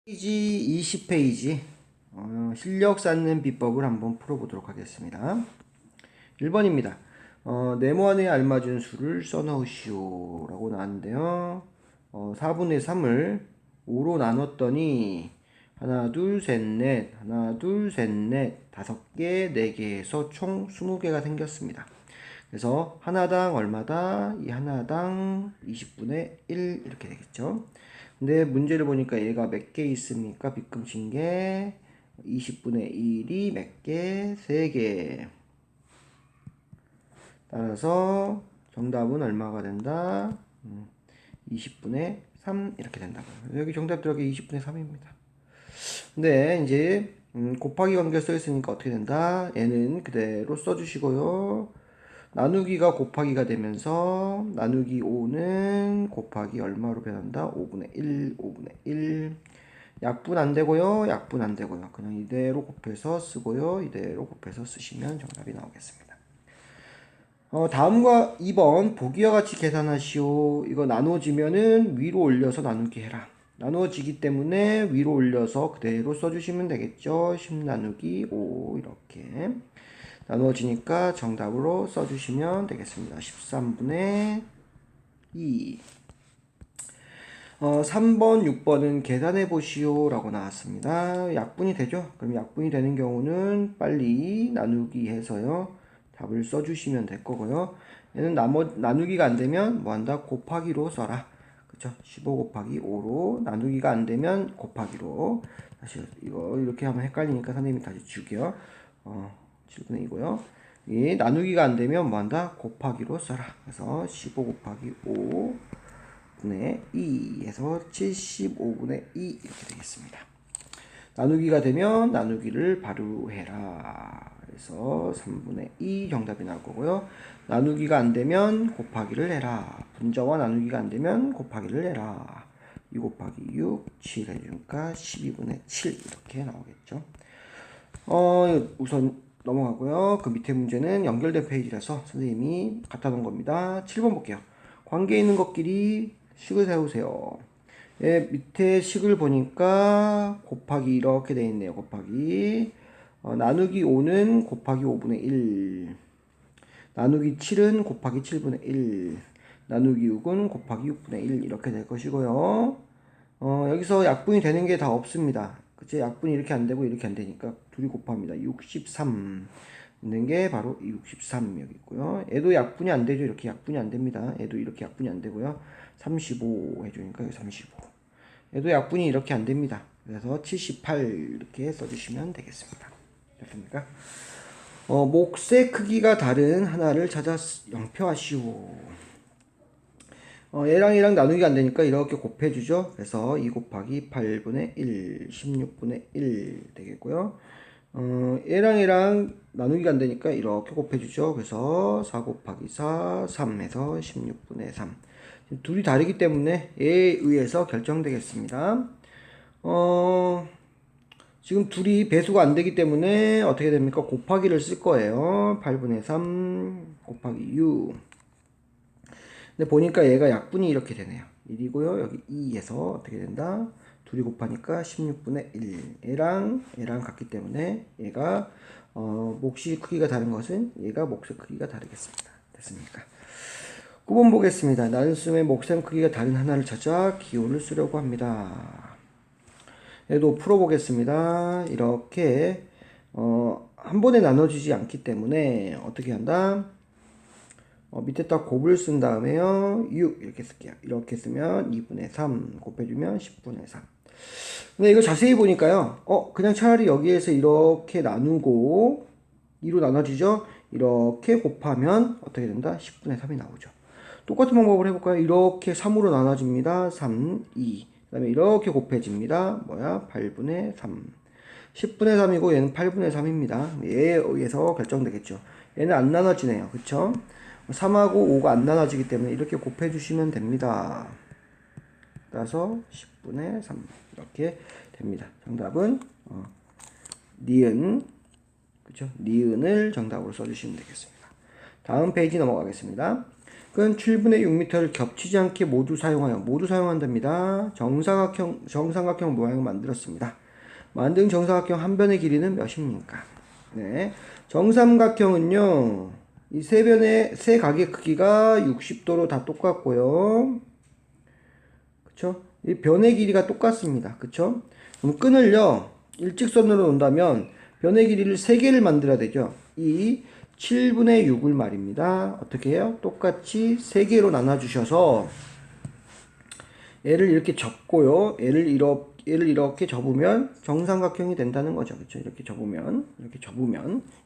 페이지 20페이지 실력 쌓는 비법을 한번 풀어보도록 하겠습니다. 1번입니다. 네모안에 알맞은 수를 써넣으시오 라고 나왔는데요. 4분의 3을 5로 나눴더니 하나 둘 셋 넷 하나 둘 셋 넷 5개 4개 해서 총 20개가 생겼습니다. 그래서 하나당 얼마다? 이 하나당 20분의 1 이렇게 되겠죠. 근데 문제를 보니까 얘가 몇 개 있습니까? 빗금친 게 20분의 1이 몇 개? 3개. 따라서 정답은 얼마가 된다? 20분의 3 이렇게 된다고요. 여기 정답 들어가게 20분의 3입니다. 근데 이제 곱하기 관계 써 있으니까 어떻게 된다? 얘는 그대로 써주시고요. 나누기가 곱하기가 되면서 나누기 5는 곱하기 얼마로 변한다? 5분의 1, 5분의 1. 약분 안 되고요. 약분 안 되고요. 그냥 이대로 곱해서 쓰고요. 이대로 곱해서 쓰시면 정답이 나오겠습니다. 다음과 2번 보기와 같이 계산하시오. 이거 나눠지면은 위로 올려서 나누기 해라. 나누어지기 때문에 위로 올려서 그대로 써주시면 되겠죠. 10 나누기 5 이렇게 나누어지니까 정답으로 써주시면 되겠습니다. 13분의 2. 3번, 6번은 계산해 보시오 라고 나왔습니다. 약분이 되죠? 그럼 약분이 되는 경우는 빨리 나누기 해서요. 답을 써주시면 될 거고요. 얘는 나누기가 안 되면 뭐 한다? 곱하기로 써라. 그쵸? 15 곱하기 5로 나누기가 안 되면 곱하기로. 다시 이거 이렇게 하면 헷갈리니까 선생님이 다시 줄게요. 7분의 2고요. 이 나누기가 안 되면 뭐 한다? 곱하기로 써라. 그래서 15 곱하기 5 분의 2에서 75분의 2 이렇게 되겠습니다. 나누기가 되면 나누기를 바로 해라. 그래서 3분의 2 정답이 나올 거고요. 나누기가 안 되면 곱하기를 해라. 분자와 나누기가 안 되면 곱하기를 해라. 2 곱하기 6, 7 해주니까 12분의 7 이렇게 나오겠죠. 우선 넘어가고요. 그 밑에 문제는 연결된 페이지라서 선생님이 갖다 놓은 겁니다. 7번 볼게요. 관계 있는 것끼리 식을 세우세요. 예, 밑에 식을 보니까 곱하기 이렇게 되어 있네요. 곱하기 나누기 5는 곱하기 5분의 1, 나누기 7은 곱하기 7분의 1, 나누기 6은 곱하기 6분의 1 이렇게 될 것이고요. 여기서 약분이 되는 게 다 없습니다. 그치? 약분이 이렇게 안 되고 이렇게 안 되니까 둘이 곱합니다. 63 있는 게 바로 63 여기 있고요. 얘도 약분이 안 되죠. 이렇게 약분이 안 됩니다. 얘도 이렇게 약분이 안 되고요. 35 해주니까 여기 35. 얘도 약분이 이렇게 안 됩니다. 그래서 78 이렇게 써주시면 되겠습니다. 됐습니까? 몫의 크기가 다른 하나를 찾아 영표하시오. 얘랑 나누기가 안 되니까 이렇게 곱해주죠. 그래서 2 곱하기 8분의 1, 16분의 1 되겠고요. 얘랑 나누기가 안 되니까 이렇게 곱해주죠. 그래서 4 곱하기 4, 3에서 16분의 3. 둘이 다르기 때문에 얘에 의해서 결정되겠습니다. 지금 둘이 배수가 안 되기 때문에 어떻게 됩니까? 곱하기를 쓸 거예요. 8분의 3 곱하기 6. 근데 보니까 얘가 약분이 이렇게 되네요. 1이고요. 여기 2에서 어떻게 된다? 둘이 곱하니까 16분의 1. 얘랑 같기 때문에 얘가 몫이 크기가 다른 것은 얘가 몫의 크기가 다르겠습니다. 됐습니까? 9번 보겠습니다. 나눗셈의 몫의 크기가 다른 하나를 찾아 기호를 쓰려고 합니다. 얘도 풀어보겠습니다. 이렇게 한 번에 나눠지지 않기 때문에 어떻게 한다? 밑에 딱 곱을 쓴 다음에요. 6 이렇게 쓸게요. 이렇게 쓰면 2분의 3 곱해주면 10분의 3. 근데 이거 자세히 보니까요. 그냥 차라리 여기에서 이렇게 나누고 2로 나눠지죠? 이렇게 곱하면 어떻게 된다? 10분의 3이 나오죠. 똑같은 방법을 해볼까요? 이렇게 3으로 나눠집니다. 3, 2. 그 다음에 이렇게 곱해집니다. 8분의 3. 10분의 3이고 얘는 8분의 3입니다. 얘에 의해서 결정되겠죠. 얘는 안 나눠지네요. 그쵸? 3하고 5가 안 나눠지기 때문에 이렇게 곱해주시면 됩니다. 따라서 10분의 3 이렇게 됩니다. 정답은 니은, 그쵸? 니은을 정답으로 써주시면 되겠습니다. 다음 페이지 넘어가겠습니다. 그건 7분의 6m를 겹치지 않게 모두 사용한답니다. 정삼각형 모양을 만들었습니다. 만든 정사각형 한 변의 길이는 몇입니까? 네. 정삼각형은요, 이 세 각의 크기가 60도로 다 똑같고요. 그쵸? 이 변의 길이가 똑같습니다. 그쵸? 그럼 끈을요, 일직선으로 놓는다면 변의 길이를 3개를 만들어야 되죠. 이 7분의 6을 말입니다. 어떻게 해요? 똑같이 3개로 나눠주셔서 얘를 이렇게 접고요. 얘를 이렇게 접으면 정삼각형이 된다는 거죠. 그쵸? 이렇게 접으면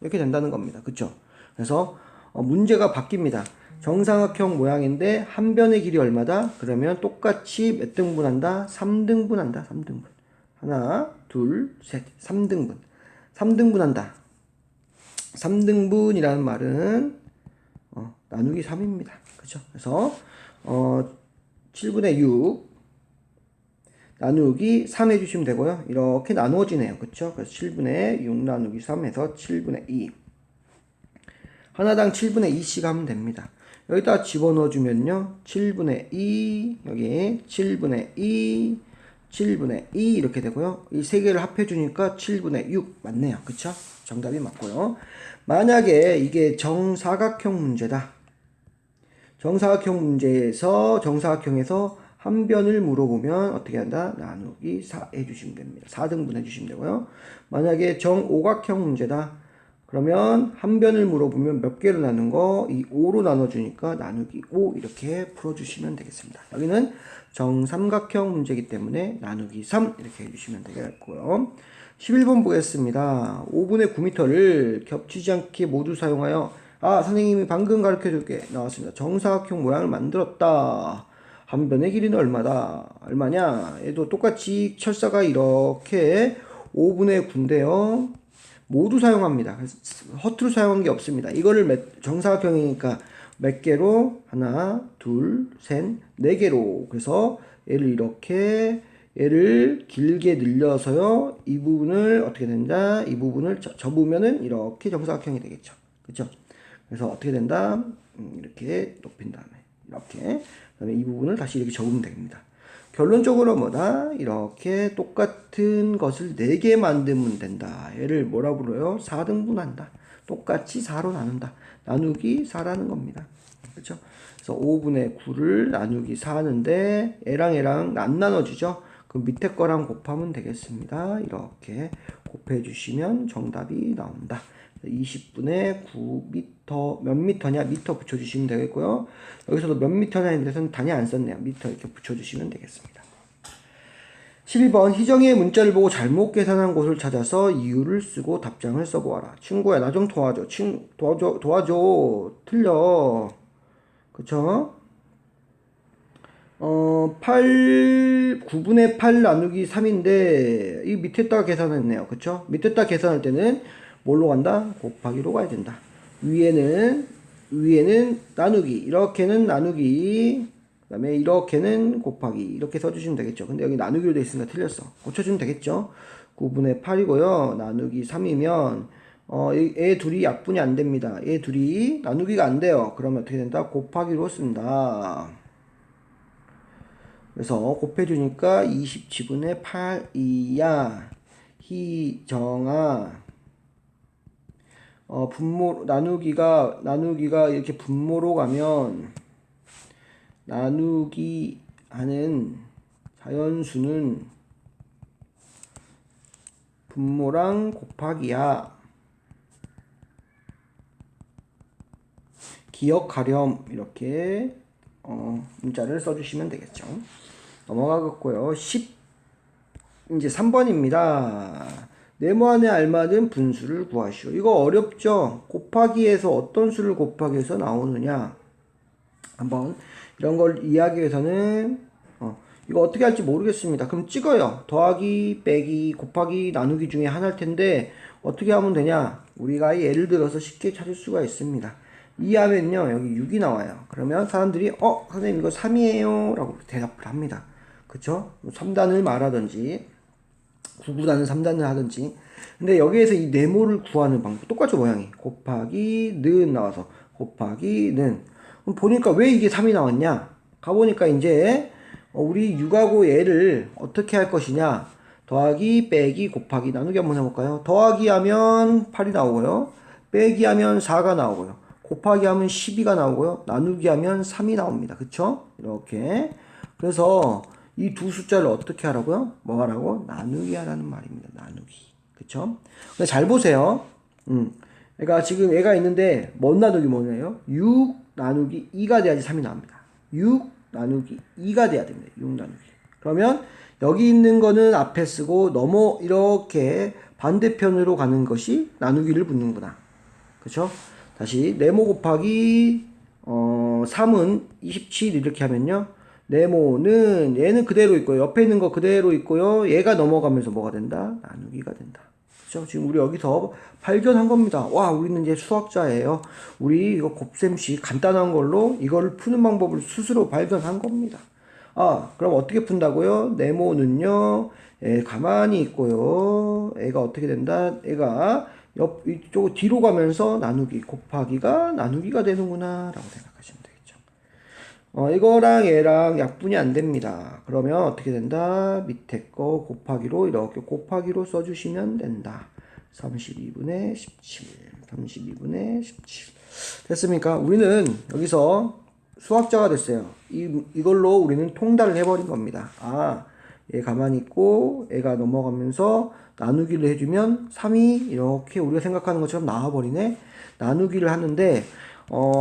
이렇게 된다는 겁니다. 그쵸? 그래서 문제가 바뀝니다. 정삼각형 모양인데 한 변의 길이 얼마다? 그러면 똑같이 몇 등분한다? 3등분한다. 3등분. 하나, 둘, 셋. 3등분. 3등분한다. 3등분이라는 말은 나누기 3입니다. 그쵸? 그래서 7분의 6 나누기 3 해주시면 되고요. 이렇게 나누어지네요. 그쵸? 그래서 7분의 6 나누기 3 해서 7분의 2. 하나당 7분의 2씩 하면 됩니다. 여기다 집어넣어주면요. 7분의 2, 여기 7분의 2, 7분의 2 이렇게 되고요. 이 세 개를 합해주니까 7분의 6 맞네요. 그쵸? 정답이 맞고요. 만약에 이게 정사각형 문제다. 정사각형 문제에서 정사각형에서 한 변을 물어보면 어떻게 한다? 나누기 4 해주시면 됩니다. 4등분 해주시면 되고요. 만약에 정오각형 문제다. 그러면 한 변을 물어보면 몇 개로 나눈 거? 이 5로 나눠주니까 나누기 5 이렇게 풀어주시면 되겠습니다. 여기는 정삼각형 문제이기 때문에 나누기 3 이렇게 해주시면 되겠고요. 11번 보겠습니다. 5분의 9m를 겹치지 않게 모두 사용하여 선생님이 방금 가르쳐줄게 나왔습니다. 정사각형 모양을 만들었다. 한 변의 길이는 얼마냐? 얘도 똑같이 철사가 이렇게 5분의 9인데요. 모두 사용합니다. 허투루 사용한 게 없습니다. 이거를 정사각형이니까 몇 개로? 하나, 둘, 셋, 4개로. 그래서 얘를 길게 늘려서요. 이 부분을 어떻게 된다? 이 부분을 접으면은 이렇게 정사각형이 되겠죠. 그쵸? 그래서 어떻게 된다? 이렇게 높인 다음에 이렇게. 그다음에 이 부분을 다시 이렇게 접으면 됩니다. 결론적으로 뭐다? 이렇게 똑같은 것을 4개 만들면 된다. 얘를 뭐라 불러요? 4등분한다. 똑같이 4로 나눈다. 나누기 4라는 겁니다. 그렇죠? 그래서 5분의 9를 나누기 4 하는데 얘랑 안 나눠지죠? 그럼 밑에 거랑 곱하면 되겠습니다. 이렇게 곱해 주시면 정답이 나온다. 20분의 9m 몇 미터냐? 미터 붙여주시면 되겠고요. 여기서도 몇 미터냐에 대해서는 단위 안 썼네요. 미터 이렇게 붙여주시면 되겠습니다. 12번 희정이의 문자를 보고 잘못 계산한 곳을 찾아서 이유를 쓰고 답장을 써보아라. 친구야 나 좀 도와줘. 도와줘. 틀려. 그쵸? 9분의 8 나누기 3인데 이 밑에다가 계산했네요. 그쵸? 밑에다가 계산할 때는 뭘로 간다? 곱하기로 가야 된다. 위에는 나누기, 이렇게는 나누기, 그 다음에 이렇게는 곱하기 이렇게 써주시면 되겠죠. 근데 여기 나누기로 되어 있으니까 틀렸어. 고쳐주면 되겠죠. 9분의 8이고요. 나누기 3이면 얘 둘이 약분이 안 됩니다. 얘 둘이 나누기가 안 돼요. 그러면 어떻게 된다? 곱하기로 쓴다. 그래서 곱해주니까 27분의 8이야. 희정아 나누기가 이렇게 분모로 가면 나누기 하는 자연수는 분모랑 곱하기야. 기억하렴 이렇게 문자를 써주시면 되겠죠. 넘어가겠고요. 이제 3번입니다. 네모안에 알맞은 분수를 구하시오. 이거 어렵죠? 곱하기에서 어떤 수를 곱하기해서 나오느냐. 한번 이런 걸 이해하기 위해서는 이거 어떻게 할지 모르겠습니다. 그럼 찍어요. 더하기, 빼기, 곱하기, 나누기 중에 하나일 텐데 어떻게 하면 되냐. 우리가 예를 들어서 쉽게 찾을 수가 있습니다. 이해하면요 여기 6이 나와요. 그러면 사람들이 선생님 이거 3이에요 라고 대답을 합니다. 그쵸? 3단을 말하든지 9구단은 3단을 하든지. 근데 여기에서 이 네모를 구하는 방법 똑같죠. 모양이 곱하기 는 나와서 곱하기 는 그럼 보니까 왜 이게 3이 나왔냐? 가보니까 이제 우리 6하고 얘를 어떻게 할 것이냐? 더하기, 빼기, 곱하기, 나누기 한번 해볼까요? 더하기 하면 8이 나오고요. 빼기 하면 4가 나오고요. 곱하기 하면 12가 나오고요. 나누기 하면 3이 나옵니다. 그쵸? 이렇게. 그래서 이 두 숫자를 어떻게 하라고요? 뭐 하라고? 나누기 하라는 말입니다. 나누기. 그쵸? 근데 잘 보세요. 그러니까 지금 얘가 있는데 뭔 나누기 뭐냐요? 6 나누기 2가 돼야지 3이 나옵니다. 6 나누기 2가 돼야 됩니다. 6 나누기. 그러면 여기 있는 거는 앞에 쓰고 이렇게 반대편으로 가는 것이 나누기를 붙는구나. 그쵸? 다시 네모 곱하기 3은 27 이렇게 하면요. 네모는 얘는 그대로 있고요. 옆에 있는 거 그대로 있고요. 얘가 넘어가면서 뭐가 된다? 나누기가 된다. 그렇죠? 지금 우리 여기서 발견한 겁니다. 와, 우리는 이제 수학자예요. 우리 이거 곱셈식 간단한 걸로 이거를 푸는 방법을 스스로 발견한 겁니다. 아, 그럼 어떻게 푼다고요? 네모는요. 가만히 있고요. 애가 어떻게 된다? 애가 이쪽 뒤로 가면서 나누기 곱하기가 나누기가 되는구나 라고 생각하시면 되겠죠. 이거랑 얘랑 약분이 안 됩니다. 그러면 어떻게 된다? 밑에 거 곱하기로 이렇게 곱하기로 써주시면 된다. 32분의 17 32분의 17 됐습니까? 우리는 여기서 수학자가 됐어요. 이걸로 우리는 통달을 해버린 겁니다. 아, 얘 가만히 있고 얘가 넘어가면서 나누기를 해주면 3이 이렇게 우리가 생각하는 것처럼 나와버리네. 나누기를 하는데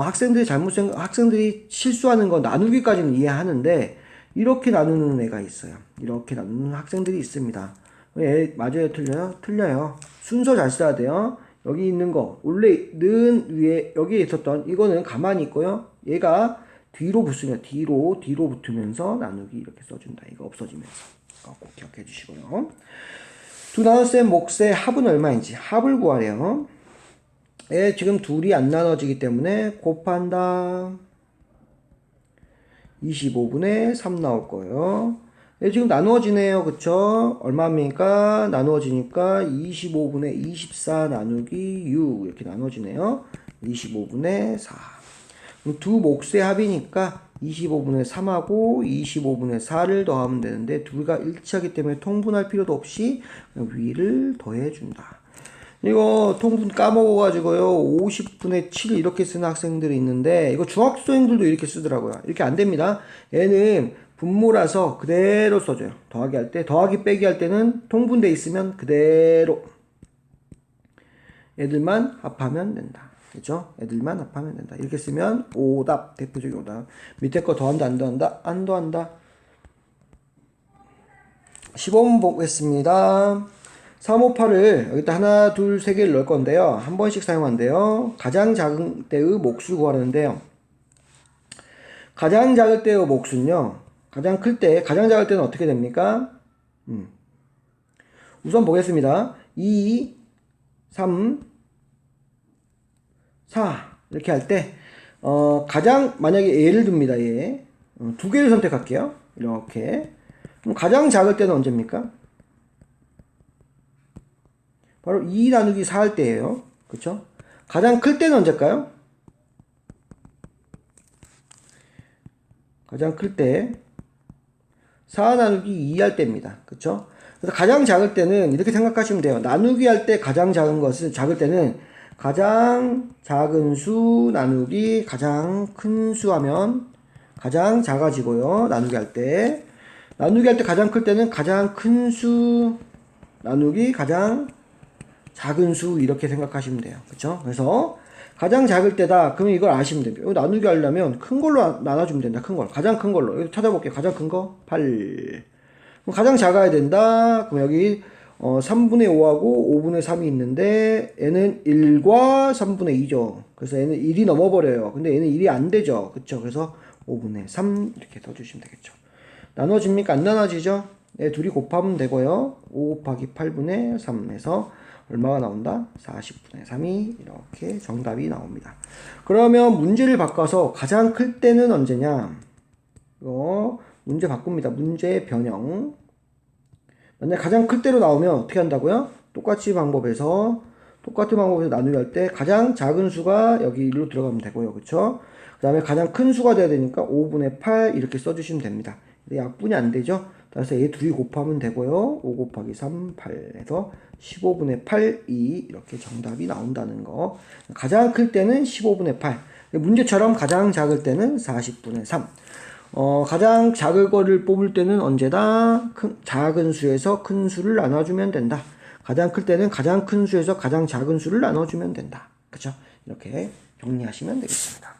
학생들이 실수하는 건 나누기까지는 이해하는데 이렇게 나누는 애가 있어요. 이렇게 나누는 학생들이 있습니다. 맞아요, 틀려요? 틀려요. 순서 잘 써야 돼요. 여기 있는 거 원래는 위에 여기에 있었던 이거는 가만히 있고요. 얘가 뒤로 붙으면 뒤로 붙으면서 나누기 이렇게 써준다. 이거 없어지면서 꼭 기억해 주시고요. 두 나눗셈 몫의 합은 얼마인지 합을 구하래요. 지금 둘이 안 나눠지기 때문에 곱한다. 25분의 3 나올 거예요. 지금 나누어지네요. 그쵸? 얼마입니까? 나누어지니까 25분의 24 나누기 6 이렇게 나누어지네요. 25분의 4. 두 몫의 합이니까 25분의 3하고 25분의 4를 더하면 되는데 둘가 일치하기 때문에 통분할 필요도 없이 위를 더해준다. 이거 통분 까먹어가지고요 50분의 7 이렇게 쓰는 학생들이 있는데 이거 중학생들도 이렇게 쓰더라고요. 이렇게 안 됩니다. 얘는 분모라서 그대로 써줘요. 더하기 할 때, 더하기 빼기 할 때는 통분돼 있으면 그대로 애들만 합하면 된다. 그죠? 애들만 합하면 된다. 이렇게 쓰면 오답, 대표적인 오답. 밑에 거 더한다, 안 더한다? 안 더한다. 15번 보겠습니다. 358을 여기다 하나, 둘, 세 개를 넣을 건데요. 한 번씩 사용한대요. 가장 작은 때의 몫을 구하는데요. 가장 작을 때의 몫은요. 가장 클 때, 가장 작을 때는 어떻게 됩니까? 우선 보겠습니다. 2, 3, 4 이렇게 할 때 가장 만약에 예를 듭니다. 얘 두 개를 선택할게요. 이렇게 그럼 가장 작을 때는 언제입니까? 바로 2 나누기 4 할 때예요. 그쵸? 가장 클 때는 언제일까요? 가장 클 때 4 나누기 2 할 때입니다. 그쵸? 그래서 가장 작을 때는 이렇게 생각하시면 돼요. 나누기 할 때 가장 작은 것은 작을 때는 가장 작은 수 나누기 가장 큰 수 하면 가장 작아지고요. 나누기 할 때 가장 클 때는 가장 큰 수 나누기 가장 작은 수 이렇게 생각하시면 돼요. 그쵸? 그래서 가장 작을 때다. 그러면 이걸 아시면 됩니다. 이거 나누기 하려면 큰 걸로 나눠주면 된다. 큰 걸. 가장 큰 걸로. 여기 찾아볼게요. 가장 큰 거 8. 그럼 가장 작아야 된다. 그럼 여기 3분의 5하고 5분의 3이 있는데 얘는 1과 3분의 2죠. 그래서 얘는 1이 넘어버려요. 근데 얘는 1이 안 되죠. 그쵸? 그래서 5분의 3 이렇게 써주시면 되겠죠. 나눠집니까? 안 나눠지죠? 얘 둘이 곱하면 되고요. 5 곱하기 8분의 3에서 얼마가 나온다? 40분의 3이 이렇게 정답이 나옵니다. 그러면 문제를 바꿔서 가장 클 때는 언제냐? 이거 문제 바꿉니다. 문제 변형. 만약 가장 클 때로 나오면 어떻게 한다고요? 똑같이 방법에서 똑같은 방법에서 나누기 할 때 가장 작은 수가 여기로 들어가면 되고요. 그쵸? 그 다음에 가장 큰 수가 돼야 되니까 5분의 8 이렇게 써주시면 됩니다. 약분이 안 되죠? 그래서 얘 둘이 곱하면 되고요. 5 곱하기 3, 8에서 15분의 8, 2 이렇게 정답이 나온다는 거. 가장 클 때는 15분의 8. 문제처럼 가장 작을 때는 40분의 3. 가장 작은 거를 뽑을 때는 언제나 작은 수에서 큰 수를 나눠주면 된다. 가장 클 때는 가장 큰 수에서 가장 작은 수를 나눠주면 된다. 그쵸? 이렇게 정리하시면 되겠습니다.